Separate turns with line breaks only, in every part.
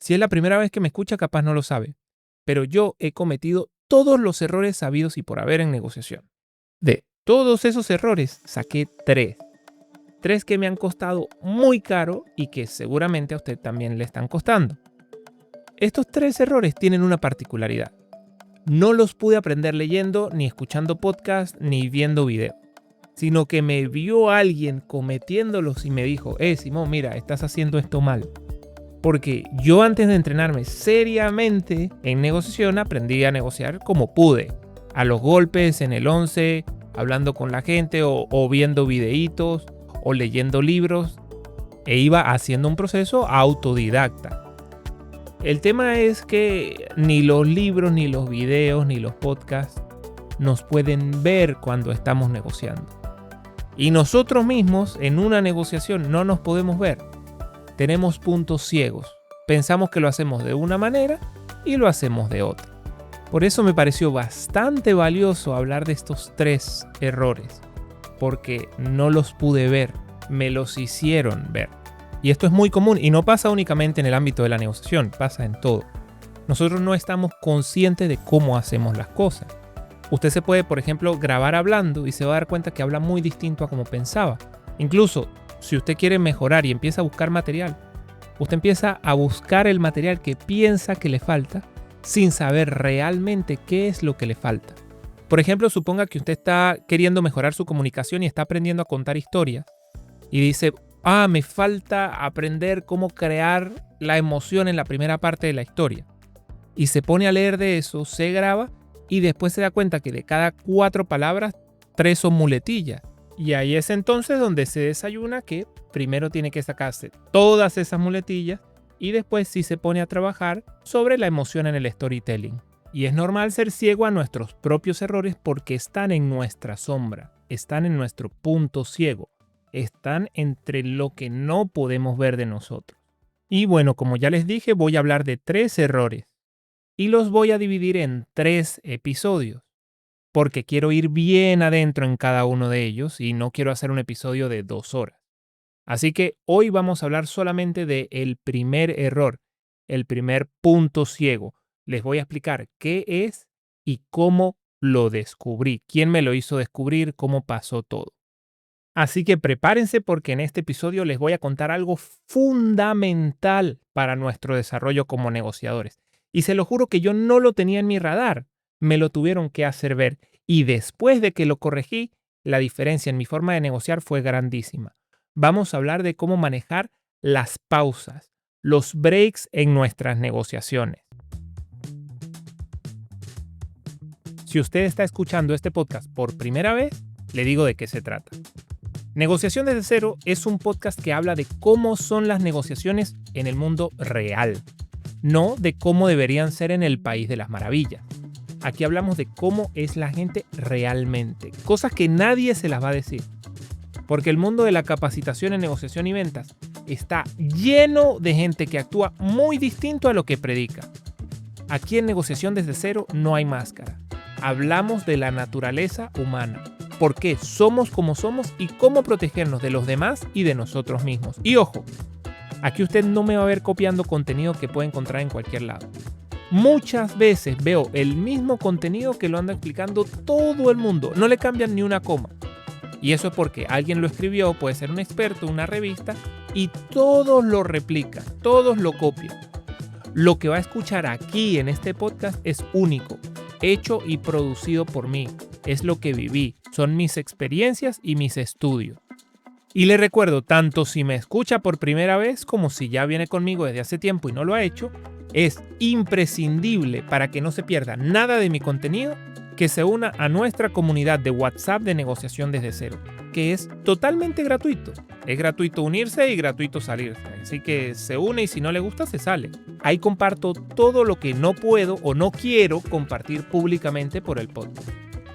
Si es la primera vez que me escucha, capaz no lo sabe, pero yo he cometido todos los errores sabidos y por haber en negociación. De todos esos errores, saqué 3. 3 que me han costado muy caro y que seguramente a usted también le están costando. Estos 3 errores tienen una particularidad. No los pude aprender leyendo, ni escuchando podcast, ni viendo video, sino que me vio alguien cometiéndolos y me dijo, Simón, mira, estás haciendo esto mal. Porque yo antes de entrenarme seriamente en negociación aprendí a negociar como pude, a los golpes, en el 11, hablando con la gente o viendo videitos o leyendo libros, e iba haciendo un proceso autodidacta. El tema es que ni los libros, ni los videos, ni los podcasts nos pueden ver cuando estamos negociando. Y nosotros mismos en una negociación no nos podemos ver. Tenemos puntos ciegos. Pensamos que lo hacemos de una manera y lo hacemos de otra. Por eso me pareció bastante valioso hablar de estos 3 errores, porque no los pude ver, me los hicieron ver. Y esto es muy común y no pasa únicamente en el ámbito de la negociación, pasa en todo. Nosotros no estamos conscientes de cómo hacemos las cosas. Usted se puede, por ejemplo, grabar hablando y se va a dar cuenta que habla muy distinto a como pensaba. Incluso, si usted quiere mejorar y empieza a buscar material, usted empieza a buscar el material que piensa que le falta sin saber realmente qué es lo que le falta. Por ejemplo, suponga que usted está queriendo mejorar su comunicación y está aprendiendo a contar historias y dice, me falta aprender cómo crear la emoción en la primera parte de la historia. Y se pone a leer de eso, se graba y después se da cuenta que de cada 4 palabras, 3 son muletillas. Y ahí es entonces donde se desayuna que primero tiene que sacarse todas esas muletillas y después sí se pone a trabajar sobre la emoción en el storytelling. Y es normal ser ciego a nuestros propios errores porque están en nuestra sombra, están en nuestro punto ciego, están entre lo que no podemos ver de nosotros. Y bueno, como ya les dije, voy a hablar de 3 errores y los voy a dividir en 3 episodios, porque quiero ir bien adentro en cada uno de ellos y no quiero hacer un episodio de 2 horas. Así que hoy vamos a hablar solamente del primer error, el primer punto ciego. Les voy a explicar qué es y cómo lo descubrí, quién me lo hizo descubrir, cómo pasó todo. Así que prepárense porque en este episodio les voy a contar algo fundamental para nuestro desarrollo como negociadores. Y se lo juro que yo no lo tenía en mi radar, me lo tuvieron que hacer ver. Y después de que lo corregí, la diferencia en mi forma de negociar fue grandísima. Vamos a hablar de cómo manejar las pausas, los breaks en nuestras negociaciones. Si usted está escuchando este podcast por primera vez, le digo de qué se trata. Negociación desde cero es un podcast que habla de cómo son las negociaciones en el mundo real, no de cómo deberían ser en el país de las maravillas. Aquí hablamos de cómo es la gente realmente, cosas que nadie se las va a decir. Porque el mundo de la capacitación en negociación y ventas está lleno de gente que actúa muy distinto a lo que predica. Aquí en Negociación desde cero no hay máscara. Hablamos de la naturaleza humana. Por qué somos como somos y cómo protegernos de los demás y de nosotros mismos. Y ojo, aquí usted no me va a ver copiando contenido que puede encontrar en cualquier lado. Muchas veces veo el mismo contenido que lo anda explicando todo el mundo. No le cambian ni una coma. Y eso es porque alguien lo escribió, puede ser un experto, una revista, y todos lo replican, todos lo copian. Lo que va a escuchar aquí en este podcast es único, hecho y producido por mí. Es lo que viví, son mis experiencias y mis estudios. Y le recuerdo, tanto si me escucha por primera vez como si ya viene conmigo desde hace tiempo y no lo ha hecho, es imprescindible para que no se pierda nada de mi contenido que se una a nuestra comunidad de WhatsApp de Negociación desde cero, que es totalmente gratuito. Es gratuito unirse y gratuito salirse, así que se une y si no le gusta se sale. Ahí comparto todo lo que no puedo o no quiero compartir públicamente por el podcast.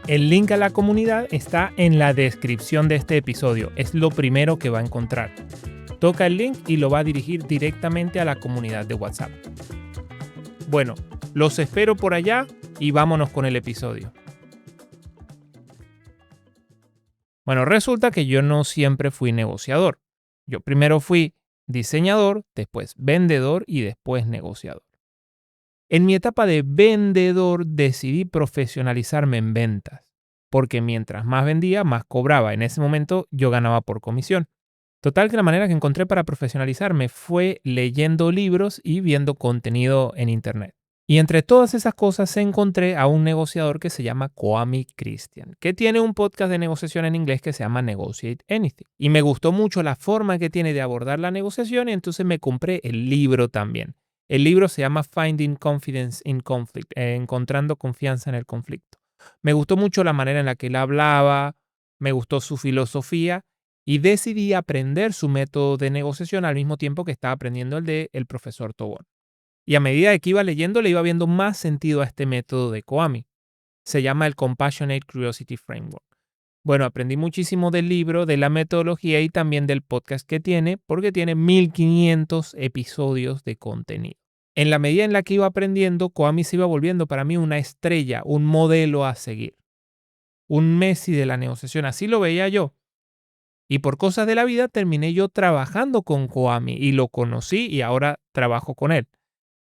El link a la comunidad está en la descripción de este episodio, es lo primero que va a encontrar. Toca el link y lo va a dirigir directamente a la comunidad de WhatsApp. Bueno, los espero por allá y vámonos con el episodio. Bueno, resulta que yo no siempre fui negociador. Yo primero fui diseñador, después vendedor y después negociador. En mi etapa de vendedor decidí profesionalizarme en ventas, porque mientras más vendía, más cobraba. En ese momento yo ganaba por comisión. Total que la manera que encontré para profesionalizarme fue leyendo libros y viendo contenido en internet. Y entre todas esas cosas encontré a un negociador que se llama Kwame Christian, que tiene un podcast de negociación en inglés que se llama Negotiate Anything. Y me gustó mucho la forma que tiene de abordar la negociación y entonces me compré el libro también. El libro se llama Finding Confidence in Conflict, Encontrando confianza en el conflicto. Me gustó mucho la manera en la que él hablaba, me gustó su filosofía y decidí aprender su método de negociación al mismo tiempo que estaba aprendiendo el de el profesor Tobón. Y a medida que iba leyendo, le iba viendo más sentido a este método de Kwame. Se llama el Compassionate Curiosity Framework. Bueno, aprendí muchísimo del libro, de la metodología y también del podcast que tiene, porque tiene 1500 episodios de contenido. En la medida en la que iba aprendiendo, Kwame se iba volviendo para mí una estrella, un modelo a seguir. Un Messi de la negociación, así lo veía yo. Y por cosas de la vida terminé yo trabajando con Kwame y lo conocí y ahora trabajo con él.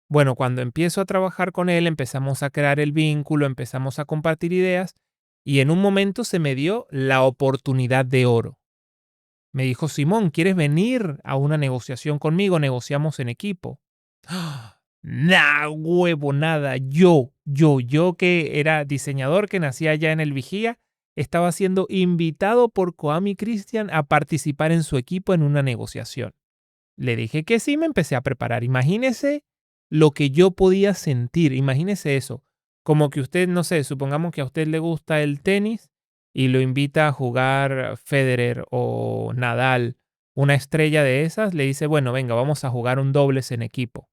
Bueno, cuando empiezo a trabajar con él, empezamos a crear el vínculo, empezamos a compartir ideas y en un momento se me dio la oportunidad de oro. Me dijo, Simón, ¿quieres venir a una negociación conmigo? Negociamos en equipo. ¡Ah! Nah, huevo, nada. Yo que era diseñador, que nacía allá en el Vigía, estaba siendo invitado por Kwame Christian a participar en su equipo en una negociación. Le dije que sí, me empecé a preparar. Imagínese lo que yo podía sentir. Imagínese eso. Como que usted, no sé, supongamos que a usted le gusta el tenis y lo invita a jugar Federer o Nadal, una estrella de esas, le dice, bueno, venga, vamos a jugar un dobles en equipo.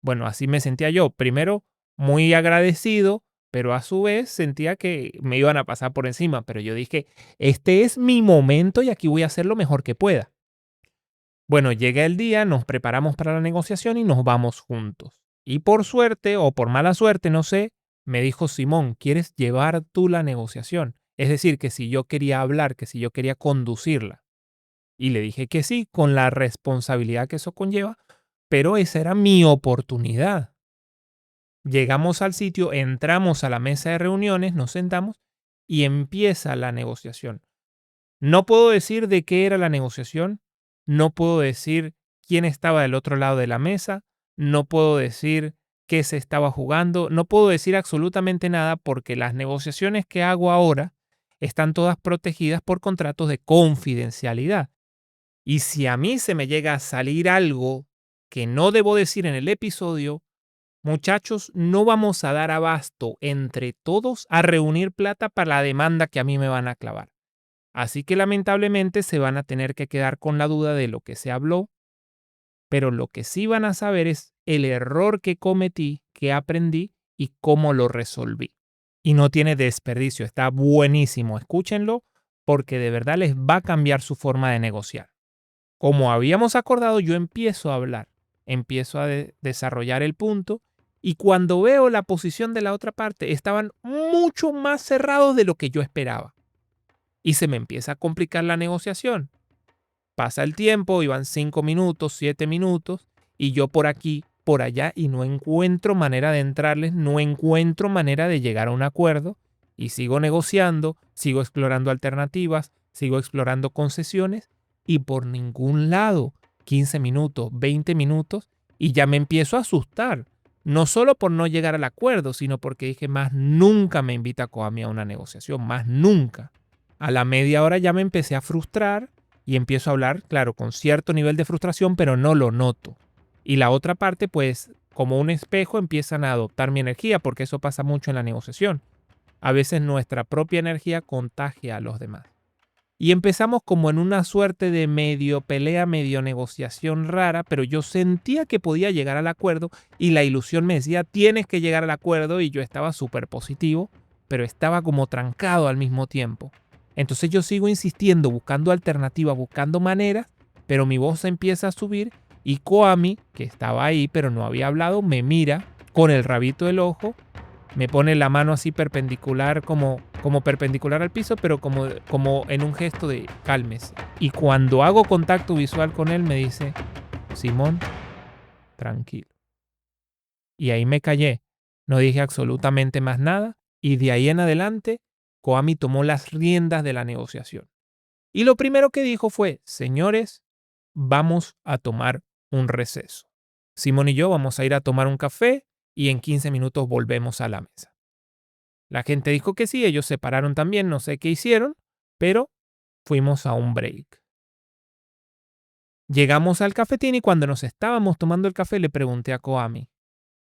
Bueno, así me sentía yo. Primero, muy agradecido, pero a su vez sentía que me iban a pasar por encima. Pero yo dije, este es mi momento y aquí voy a hacer lo mejor que pueda. Bueno, llega el día, nos preparamos para la negociación y nos vamos juntos. Y por suerte o por mala suerte, no sé, me dijo Simón, ¿quieres llevar tú la negociación? Es decir, que si yo quería hablar, que si yo quería conducirla. Y le dije que sí, con la responsabilidad que eso conlleva, pero esa era mi oportunidad. Llegamos al sitio, entramos a la mesa de reuniones, nos sentamos y empieza la negociación. No puedo decir de qué era la negociación, no puedo decir quién estaba del otro lado de la mesa, no puedo decir qué se estaba jugando, no puedo decir absolutamente nada porque las negociaciones que hago ahora están todas protegidas por contratos de confidencialidad. Y si a mí se me llega a salir algo que no debo decir en el episodio, muchachos, no vamos a dar abasto entre todos a reunir plata para la demanda que a mí me van a clavar. Así que lamentablemente se van a tener que quedar con la duda de lo que se habló, pero lo que sí van a saber es el error que cometí, que aprendí y cómo lo resolví. Y no tiene desperdicio, está buenísimo, escúchenlo porque de verdad les va a cambiar su forma de negociar. Como habíamos acordado, yo empiezo a hablar, empiezo a desarrollar el punto y cuando veo la posición de la otra parte, estaban mucho más cerrados de lo que yo esperaba. Y se me empieza a complicar la negociación. Pasa el tiempo, iban 5 minutos, 7 minutos, y yo por aquí, por allá, y no encuentro manera de entrarles, no encuentro manera de llegar a un acuerdo, y sigo negociando, sigo explorando alternativas, sigo explorando concesiones, y por ningún lado, 15 minutos, 20 minutos, y ya me empiezo a asustar. No solo por no llegar al acuerdo, sino porque dije, más nunca me invita Kwame a una negociación, más nunca. A la media hora ya me empecé a frustrar y empiezo a hablar, claro, con cierto nivel de frustración, pero no lo noto. Y la otra parte, pues, como un espejo, empiezan a adoptar mi energía, porque eso pasa mucho en la negociación. A veces nuestra propia energía contagia a los demás. Y empezamos como en una suerte de medio pelea, medio negociación rara, pero yo sentía que podía llegar al acuerdo y la ilusión me decía, tienes que llegar al acuerdo y yo estaba súper positivo, pero estaba como trancado al mismo tiempo. Entonces yo sigo insistiendo, buscando alternativas, buscando maneras, pero mi voz empieza a subir y Kwame, que estaba ahí pero no había hablado, me mira con el rabito del ojo, me pone la mano así perpendicular, como perpendicular al piso, pero como en un gesto de cálmese. Y cuando hago contacto visual con él me dice, Simón, tranquilo. Y ahí me callé. No dije absolutamente más nada. Y de ahí en adelante, Koami tomó las riendas de la negociación. Y lo primero que dijo fue, señores, vamos a tomar un receso. Simón y yo vamos a ir a tomar un café y en 15 minutos volvemos a la mesa. La gente dijo que sí, ellos se pararon también, no sé qué hicieron, pero fuimos a un break. Llegamos al cafetín y cuando nos estábamos tomando el café le pregunté a Koami.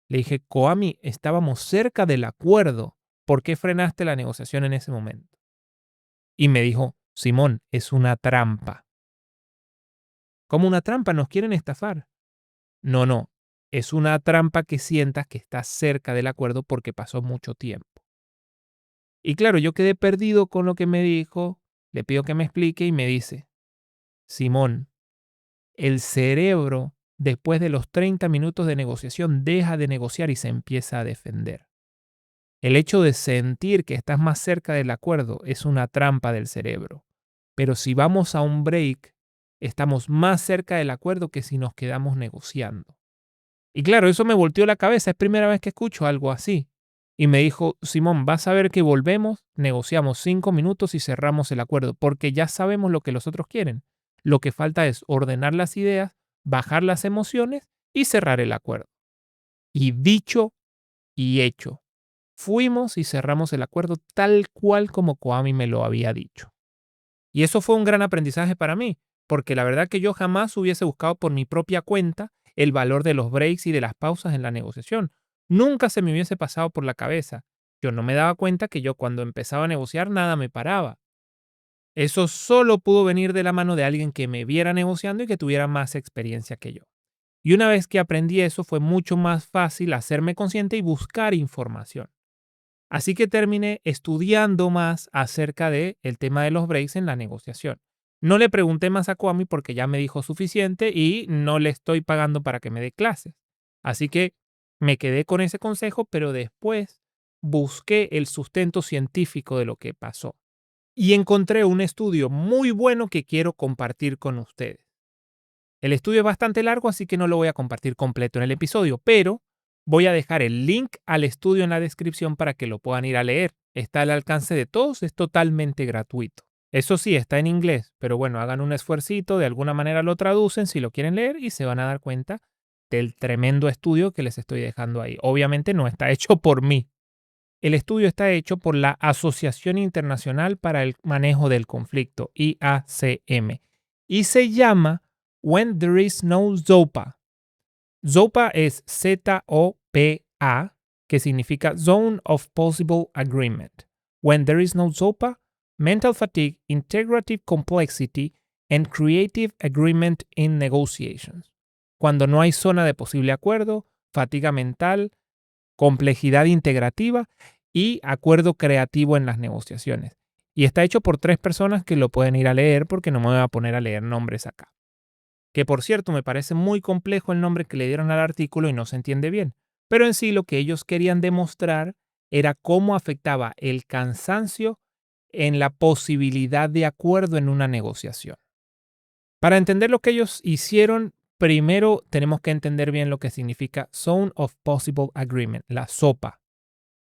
Le dije, Koami, estábamos cerca del acuerdo. ¿Por qué frenaste la negociación en ese momento? Y me dijo, Simón, es una trampa. ¿Cómo una trampa? Nos quieren estafar. No, no. Es una trampa que sientas que estás cerca del acuerdo porque pasó mucho tiempo. Y claro, yo quedé perdido con lo que me dijo. Le pido que me explique y me dice, Simón, el cerebro, después de los 30 minutos de negociación, deja de negociar y se empieza a defender. El hecho de sentir que estás más cerca del acuerdo es una trampa del cerebro. Pero si vamos a un break, estamos más cerca del acuerdo que si nos quedamos negociando. Y claro, eso me volteó la cabeza. Es primera vez que escucho algo así. Y me dijo, Simón, vas a ver que volvemos, negociamos 5 minutos y cerramos el acuerdo, porque ya sabemos lo que los otros quieren. Lo que falta es ordenar las ideas, bajar las emociones y cerrar el acuerdo. Y dicho y hecho. Fuimos y cerramos el acuerdo tal cual como Koami me lo había dicho. Y eso fue un gran aprendizaje para mí, porque la verdad que yo jamás hubiese buscado por mi propia cuenta el valor de los breaks y de las pausas en la negociación. Nunca se me hubiese pasado por la cabeza. Yo no me daba cuenta que yo cuando empezaba a negociar nada me paraba. Eso solo pudo venir de la mano de alguien que me viera negociando y que tuviera más experiencia que yo. Y una vez que aprendí eso fue mucho más fácil hacerme consciente y buscar información. Así que terminé estudiando más acerca del tema de los breaks en la negociación. No le pregunté más a Kwame porque ya me dijo suficiente y no le estoy pagando para que me dé clases. Así que me quedé con ese consejo, pero después busqué el sustento científico de lo que pasó. Y encontré un estudio muy bueno que quiero compartir con ustedes. El estudio es bastante largo, así que no lo voy a compartir completo en el episodio, pero voy a dejar el link al estudio en la descripción para que lo puedan ir a leer. Está al alcance de todos, es totalmente gratuito. Eso sí, está en inglés, pero bueno, hagan un esfuercito, de alguna manera lo traducen si lo quieren leer y se van a dar cuenta del tremendo estudio que les estoy dejando ahí. Obviamente no está hecho por mí. El estudio está hecho por la Asociación Internacional para el Manejo del Conflicto, IACM, y se llama When There Is No ZOPA. ZOPA es ZOPA, que significa Zone of Possible Agreement. When There Is No ZOPA, Mental Fatigue, Integrative Complexity, and Creative Agreement in Negotiations. Cuando no hay zona de posible acuerdo, fatiga mental, complejidad integrativa y acuerdo creativo en las negociaciones. Y está hecho por 3 personas que lo pueden ir a leer porque no me voy a poner a leer nombres acá. Que por cierto me parece muy complejo el nombre que le dieron al artículo y no se entiende bien. Pero en sí lo que ellos querían demostrar era cómo afectaba el cansancio en la posibilidad de acuerdo en una negociación. Para entender lo que ellos hicieron, primero tenemos que entender bien lo que significa Zone of Possible Agreement, la SOPA.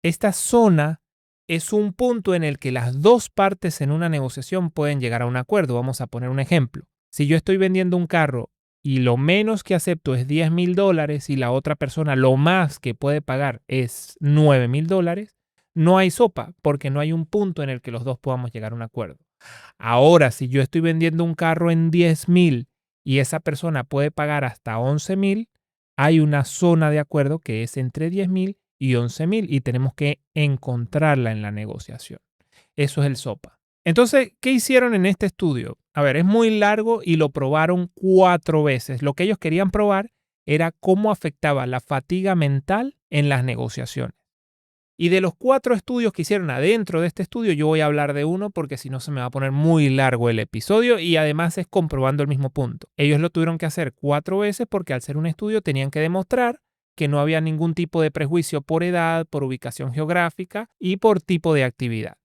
Esta zona es un punto en el que las dos partes en una negociación pueden llegar a un acuerdo. Vamos a poner un ejemplo. Si yo estoy vendiendo un carro y lo menos que acepto es $10,000 y la otra persona lo más que puede pagar es $9,000, no hay sopa porque no hay un punto en el que los dos podamos llegar a un acuerdo. Ahora, si yo estoy vendiendo un carro en 10,000 y esa persona puede pagar hasta 11,000, hay una zona de acuerdo que es entre 10,000 y 11,000 y tenemos que encontrarla en la negociación. Eso es el SOPA. Entonces, ¿qué hicieron en este estudio? A ver, es muy largo y lo probaron 4 veces. Lo que ellos querían probar era cómo afectaba la fatiga mental en las negociaciones. Y de los 4 estudios que hicieron adentro de este estudio, yo voy a hablar de uno porque si no se me va a poner muy largo el episodio y además es comprobando el mismo punto. Ellos lo tuvieron que hacer 4 veces porque al ser un estudio tenían que demostrar que no había ningún tipo de prejuicio por edad, por ubicación geográfica y por tipo de actividad.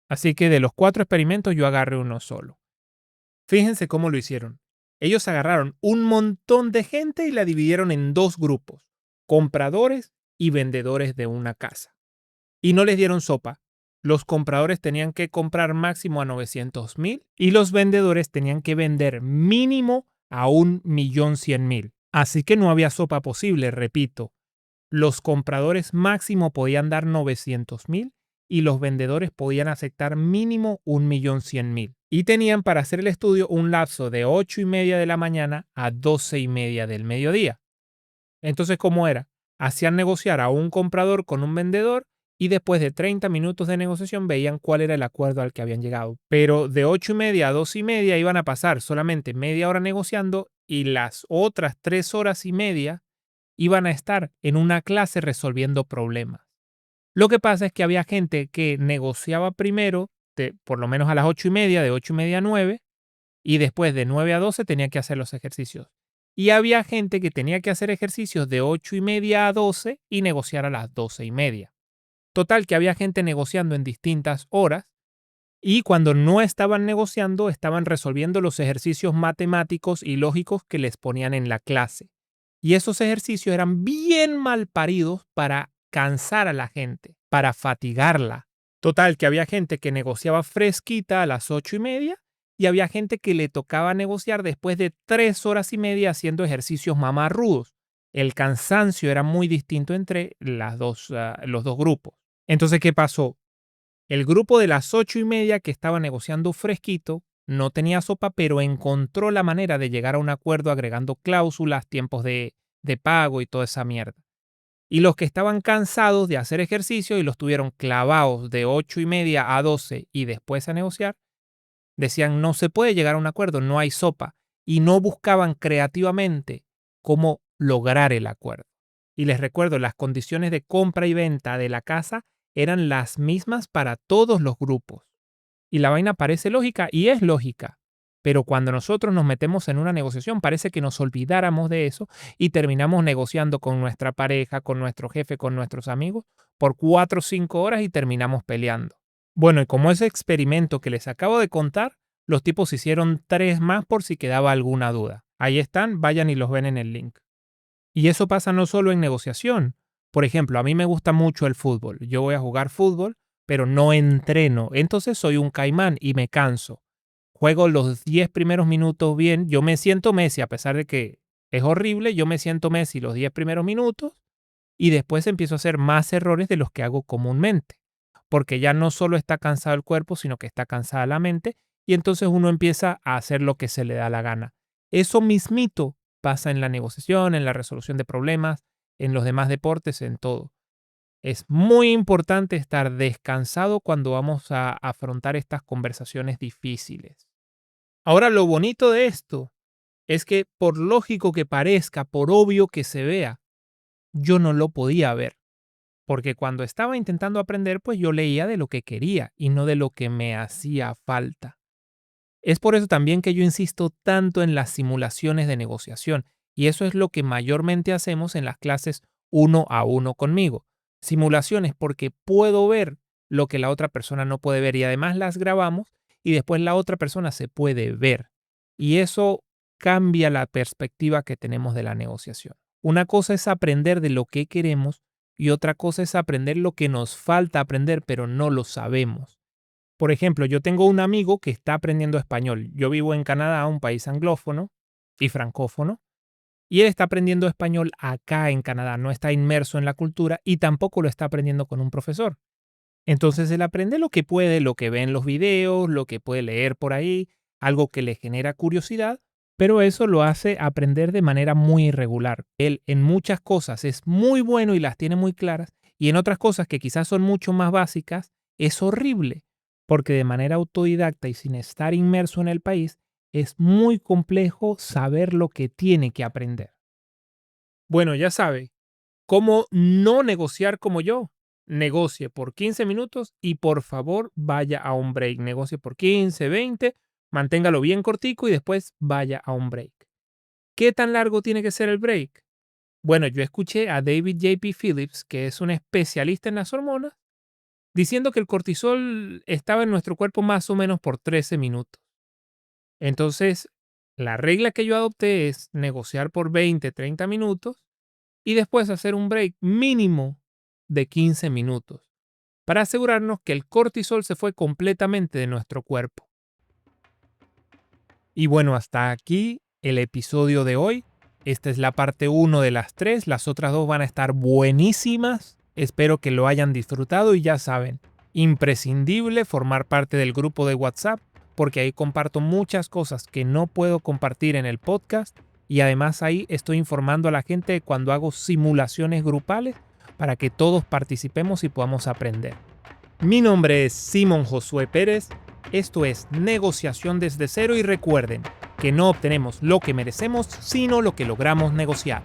Así que de los 4 experimentos yo agarré uno solo. Fíjense cómo lo hicieron. Ellos agarraron un montón de gente y la dividieron en dos grupos, compradores y vendedores de una casa. Y no les dieron sopa. Los compradores tenían que comprar máximo a 900,000 y los vendedores tenían que vender mínimo a 1,100,000. Así que no había sopa posible, repito. Los compradores máximo podían dar 900,000 y los vendedores podían aceptar mínimo 1,100,000. Y tenían para hacer el estudio un lapso de 8:30 de la mañana a 12:30 del mediodía. Entonces, ¿cómo era? Hacían negociar a un comprador con un vendedor y después de 30 minutos de negociación veían cuál era el acuerdo al que habían llegado. Pero de 8:30 a 12:30 iban a pasar solamente media hora negociando y las otras 3 horas y media iban a estar en una clase resolviendo problemas. Lo que pasa es que había gente que negociaba primero, por lo menos a las 8:30, de 8:30 a 9, y después de 9 a 12 tenía que hacer los ejercicios. Y había gente que tenía que hacer ejercicios de 8:30 a 12 y negociar a las 12:30. Total, que había gente negociando en distintas horas y cuando no estaban negociando estaban resolviendo los ejercicios matemáticos y lógicos que les ponían en la clase. Y esos ejercicios eran bien mal paridos para cansar a la gente, para fatigarla. Total, que había gente que negociaba fresquita a las 8:30 y había gente que le tocaba negociar después de 3 horas y media haciendo ejercicios mamarrudos. El cansancio era muy distinto entre los dos grupos. Entonces, ¿qué pasó? El grupo de las 8:30 que estaba negociando fresquito no tenía sopa, pero encontró la manera de llegar a un acuerdo agregando cláusulas, tiempos de pago y toda esa mierda. Y los que estaban cansados de hacer ejercicio y los tuvieron clavados de 8:30 a 12 y después a negociar, decían no se puede llegar a un acuerdo, no hay sopa. Y no buscaban creativamente cómo lograr el acuerdo. Y les recuerdo, las condiciones de compra y venta de la casa eran las mismas para todos los grupos. Y la vaina parece lógica y es lógica. Pero cuando nosotros nos metemos en una negociación, parece que nos olvidáramos de eso y terminamos negociando con nuestra pareja, con nuestro jefe, con nuestros amigos por 4 o 5 horas y terminamos peleando. Bueno, y como ese experimento que les acabo de contar, los tipos hicieron 3 más por si quedaba alguna duda. Ahí están, vayan y los ven en el link. Y eso pasa no solo en negociación. Por ejemplo, a mí me gusta mucho el fútbol. Yo voy a jugar fútbol, pero no entreno. Entonces soy un caimán y me canso. Juego los 10 primeros minutos bien. Yo me siento Messi, a pesar de que es horrible. Yo me siento Messi los 10 primeros minutos y después empiezo a hacer más errores de los que hago comúnmente. Porque ya no solo está cansado el cuerpo, sino que está cansada la mente. Y entonces uno empieza a hacer lo que se le da la gana. Eso mismito pasa en la negociación, en la resolución de problemas, en los demás deportes, en todo. Es muy importante estar descansado cuando vamos a afrontar estas conversaciones difíciles. Ahora, lo bonito de esto es que por lógico que parezca, por obvio que se vea, yo no lo podía ver. Porque cuando estaba intentando aprender, pues yo leía de lo que quería y no de lo que me hacía falta. Es por eso también que yo insisto tanto en las simulaciones de negociación, y eso es lo que mayormente hacemos en las clases uno a uno conmigo. Simulaciones porque puedo ver lo que la otra persona no puede ver y además las grabamos y después la otra persona se puede ver. Y eso cambia la perspectiva que tenemos de la negociación. Una cosa es aprender de lo que queremos y otra cosa es aprender lo que nos falta aprender pero no lo sabemos. Por ejemplo, yo tengo un amigo que está aprendiendo español. Yo vivo en Canadá, un país anglófono y francófono, y él está aprendiendo español acá en Canadá. No está inmerso en la cultura y tampoco lo está aprendiendo con un profesor. Entonces él aprende lo que puede, lo que ve en los videos, lo que puede leer por ahí, algo que le genera curiosidad, pero eso lo hace aprender de manera muy irregular. Él en muchas cosas es muy bueno y las tiene muy claras, y en otras cosas que quizás son mucho más básicas, es horrible, porque de manera autodidacta y sin estar inmerso en el país, es muy complejo saber lo que tiene que aprender. Bueno, ya sabe, ¿cómo no negociar como yo? Negocie por 15 minutos y por favor vaya a un break. Negocie por 15, 20, manténgalo bien cortico y después vaya a un break. ¿Qué tan largo tiene que ser el break? Bueno, yo escuché a David J.P. Phillips, que es un especialista en las hormonas, diciendo que el cortisol estaba en nuestro cuerpo más o menos por 13 minutos. Entonces, La regla que yo adopté es negociar por 20-30 minutos y después hacer un break mínimo de 15 minutos para asegurarnos que el cortisol se fue completamente de nuestro cuerpo. Y bueno, hasta aquí el episodio de hoy. Esta es la parte 1 de las 3. Las otras 2 van a estar buenísimas. Espero que lo hayan disfrutado y ya saben, imprescindible formar parte del grupo de WhatsApp porque ahí comparto muchas cosas que no puedo compartir en el podcast y además ahí estoy informando a la gente cuando hago simulaciones grupales para que todos participemos y podamos aprender. Mi nombre es Simón Josué Pérez. Esto es Negociación desde cero y recuerden que no obtenemos lo que merecemos, sino lo que logramos negociar.